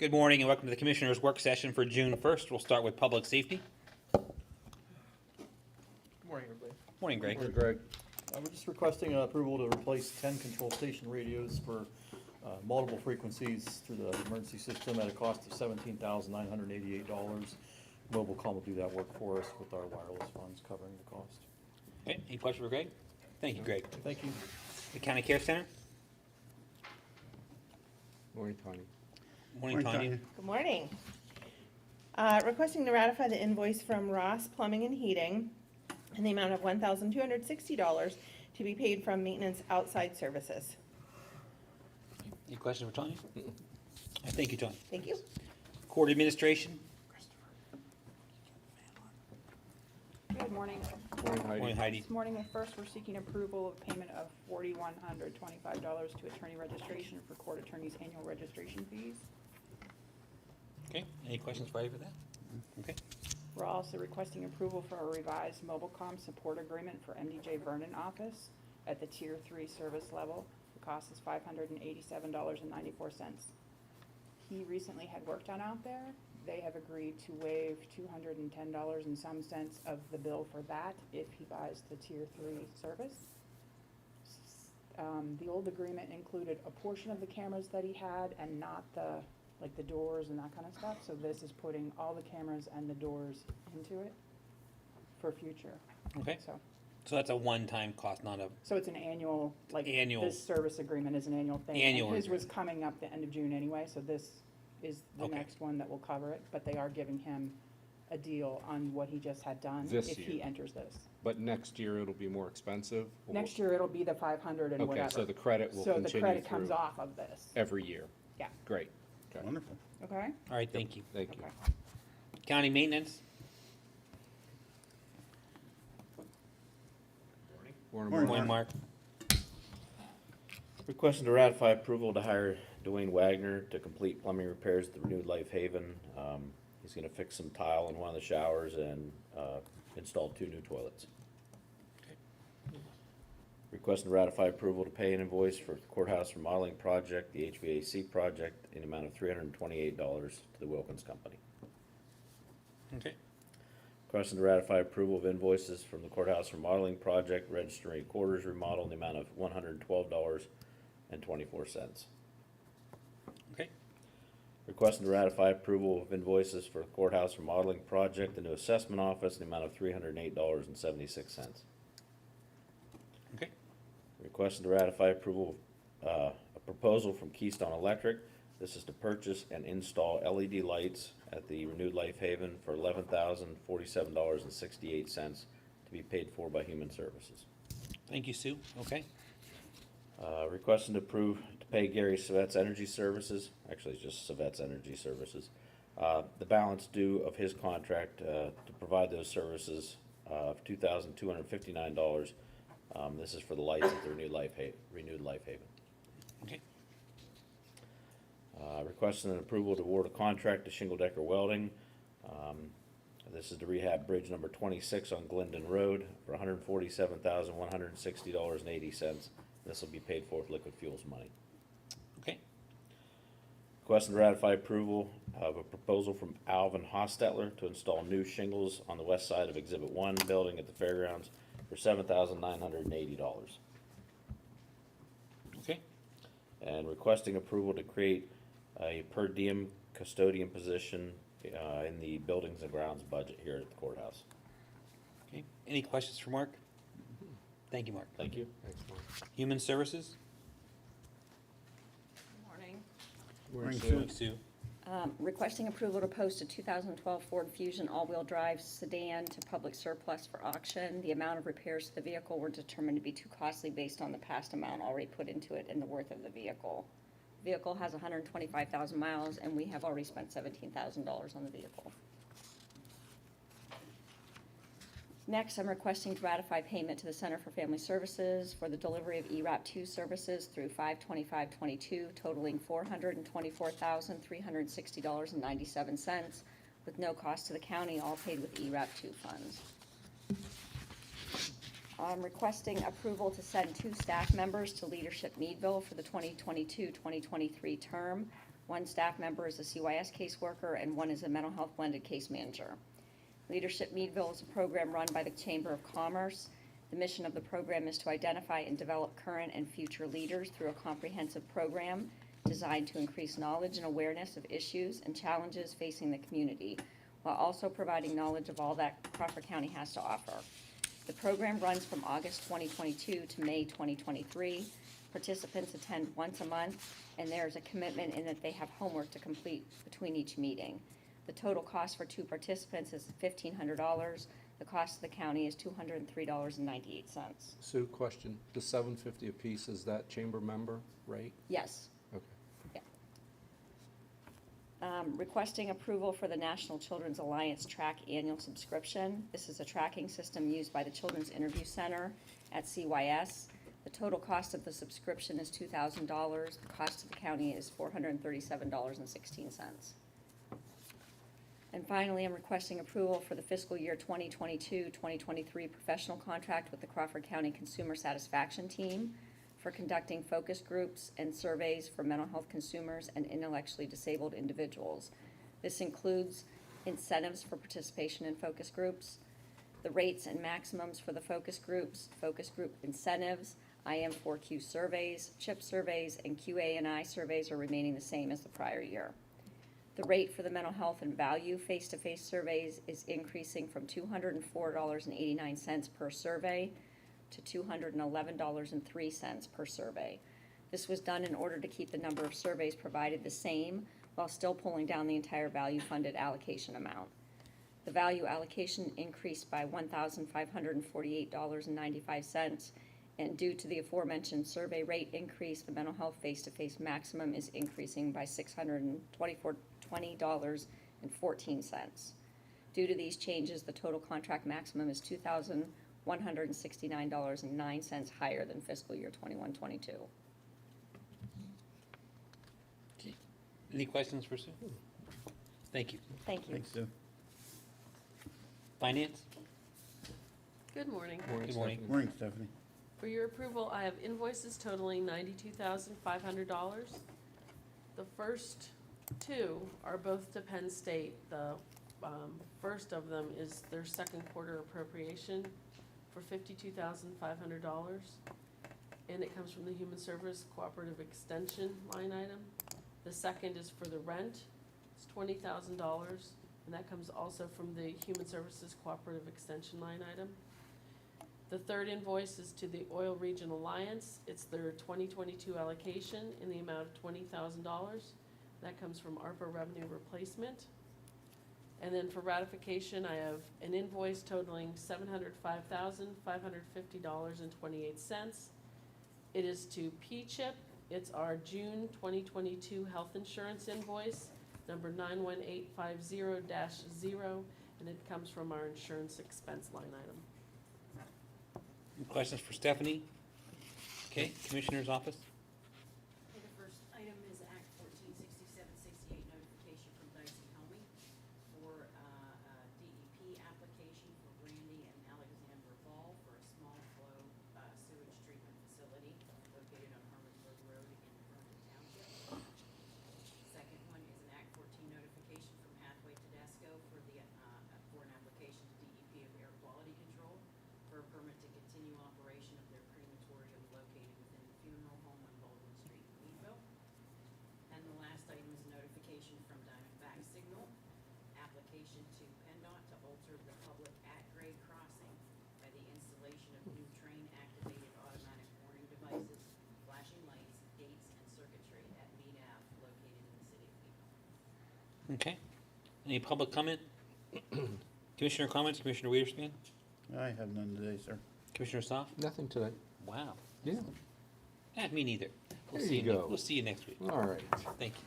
Good morning and welcome to the Commissioners' Work Session for June 1st. We'll start with Public Safety. Good morning, everybody. Morning, Greg. Morning, Greg. We're just requesting approval to replace 10 control station radios for multiple frequencies through the emergency system at a cost of $17,988. Mobilecom will do that work for us with our wireless funds covering the cost. Okay, any questions for Greg? Thank you, Greg. Thank you. The County Care Center. Morning, Tony. Morning, Tanya. Good morning. Requesting to ratify the invoice from Ross Plumbing and Heating in the amount of $1,260 to be paid from maintenance outside services. Any questions for Tanya? Thank you, Tanya. Thank you. Court Administration. Good morning. Morning, Heidi. Morning, Heidi. This morning, first, we're seeking approval of payment of $4,125 to attorney registration for court attorney's annual registration fees. Okay, any questions for Heidi for that? Okay, We're also requesting approval for a revised Mobilecom support agreement for MDJ Vernon office at the Tier 3 service level. The cost is $587.94. He recently had work done out there. They have agreed to waive $210 and some cents of the bill for that if he buys the Tier 3 service. The old agreement included a portion of the cameras that he had and not the doors and that kind of stuff. So this is putting all the cameras and the doors into it for future. okay. So So that's a one-time cost, not a, so it's an annual, Annual. this service agreement is an annual thing. Annual And his was agreement. coming up the end of June anyway, so this is the Okay. next one that will cover it. But they are giving him a deal on what he just had done This if he year. enters this. But next year it'll be more expensive? or- Next year, it'll be the 500 and whatever. Okay, so the credit will So the continue credit comes through off of this, every year? Yeah. Great. Okay. Wonderful. okay? all right, thank you. Thank you. Okay. County Maintenance. Morning, Morning, Mark. Requesting to ratify approval to hire Dwayne Wagner to complete plumbing repairs at the Renewed Life Haven. He's gonna fix some tile in one of the showers and, install 2 new toilets. Requesting to ratify approval to pay an invoice for courthouse remodeling project, the HVAC project, in the amount of $328 to the Wilkins Company. Okay, Requesting to ratify approval of invoices from the courthouse remodeling project, registering quarters remodel in the amount of $112.24. okay, Requesting to ratify approval of invoices for courthouse remodeling project, the new assessment office, in the amount of $308.76. okay, Requesting to ratify approval of a proposal from Keystone Electric. This is to purchase and install LED lights at the Renewed Life Haven for $11,047.68 to be paid for by Human Services. thank you, Sue. Okay, Requesting to approve to pay Gary Savet's Energy Services, actually it's just Savet's Energy Services, the balance due of his contract to provide those services of $2,259. This is for the lights at the Renewed Life Haven. okay, Requesting an approval to award a contract to Shingle Decker Welding. This is to rehab bridge number 26 on Glendon Road for $147,160.80. This will be paid for with liquid fuels money. okay, Requesting to ratify approval of a proposal from Alvin Hostetler to install new shingles on the west side of Exhibit 1 building at the fairgrounds for $7,980. okay, And requesting approval to create a per diem custodian position in the buildings and grounds budget here at the courthouse. okay. Any questions for Mark? Thank you, Mark. Thank you. Thanks, Mark. Human Services. Morning. Morning, Morning, Sue. Requesting approval to post a 2012 Ford Fusion all-wheel drive sedan to public surplus for auction. The amount of repairs to the vehicle were determined to be too costly based on the past amount already put into it and the worth of the vehicle. Vehicle has 125,000 miles, and we have already spent $17,000 on the vehicle. Next, I'm requesting to ratify payment to the Center for Family Services for the delivery of ERAP 2 services through 5/25/22, totaling $424,360.97, with no cost to the county, all paid with ERAP 2 funds. I'm requesting approval to send 2 staff members to Leadership Meadville for the 2022-2023 term. 1 staff member is a CYS caseworker, and 1 is a mental health blended case manager. Leadership Meadville is a program run by the Chamber of Commerce. The mission of the program is to identify and develop current and future leaders through a comprehensive program designed to increase knowledge and awareness of issues and challenges facing the community, while also providing knowledge of all that Crawford County has to offer. The program runs from August 2022 to May 2023. Participants attend once a month, and there is a commitment in that they have homework to complete between each meeting. The total cost for 2 participants is $1,500. The cost of the county is $203.98. Sue, question, the $750 apiece, is that chamber member rate? Yes. Okay. Requesting approval for the National Children's Alliance Track annual subscription. This is a tracking system used by the Children's Interview Center at CYS. The total cost of the subscription is $2,000. The cost of the county is $437.16. And finally, I'm requesting approval for the fiscal year 2022-2023 professional contract with the Crawford County Consumer Satisfaction Team for conducting focus groups and surveys for mental health consumers and intellectually disabled individuals. This includes incentives for participation in focus groups, the rates and maximums for the focus groups, focus group incentives, IM4Q surveys, CHIP surveys, and QA&I surveys are remaining the same as the prior year. The rate for the mental health and value face-to-face surveys is increasing from $204.89 per survey to $211.03 per survey. This was done in order to keep the number of surveys provided the same while still pulling down the entire value-funded allocation amount. The value allocation increased by $1,548.95, and due to the aforementioned survey rate increase, the mental health face-to-face maximum is increasing by $620.14. Due to these changes, the total contract maximum is $2,169.09 higher than fiscal year 21-22. Any questions for Sue? Thank you. Thank you. Thanks, Sue. Finance? Good morning. Good morning. Stephanie. Morning, Stephanie. For your approval, I have invoices totaling $92,500. The first 2 are both to Penn State. The first of them is their second quarter appropriation for $52,500. And it comes from the Human Service Cooperative Extension line item. The second is for the rent. It's $20,000. And that comes also from the Human Services Cooperative Extension line item. The third invoice is to the Oil Region Alliance. It's their 2022 allocation in the amount of $20,000. That comes from ARPA revenue replacement. And then for ratification, I have an invoice totaling $705,550.28. It is to P-CHIP. It's our June 2022 health insurance invoice, number 91850-0, and it comes from our insurance expense line item. Any questions for Stephanie? Okay, Commissioner's Office? Okay, the first item is Act 146768 notification from Dicey Helmy for DEP application for Brandy and Alexander Ball for a small flow sewage treatment facility located on Harmonburg Road in Vernon Township. Second one is an Act 14 notification from Hathaway Tedesco for the for an application to DEP of air quality control for a permit to continue operation of their crematorium located within the funeral home on Baldwin Street in Meadville. And the last item is a notification from Diamondback Signal, application to PennDOT to alter the public at-grade crossing by the installation of new train-activated automatic warning devices, flashing lights, gates, and circuitry at Mead Ave located in the city of Meadville. Okay. Any public comment? Commissioner comments, Commissioner Weiderspan? I have none today, sir. Commissioner Soft? Nothing today. Wow. Yeah, Me neither. We'll There see you go. We'll see you next week. all right. Thank you.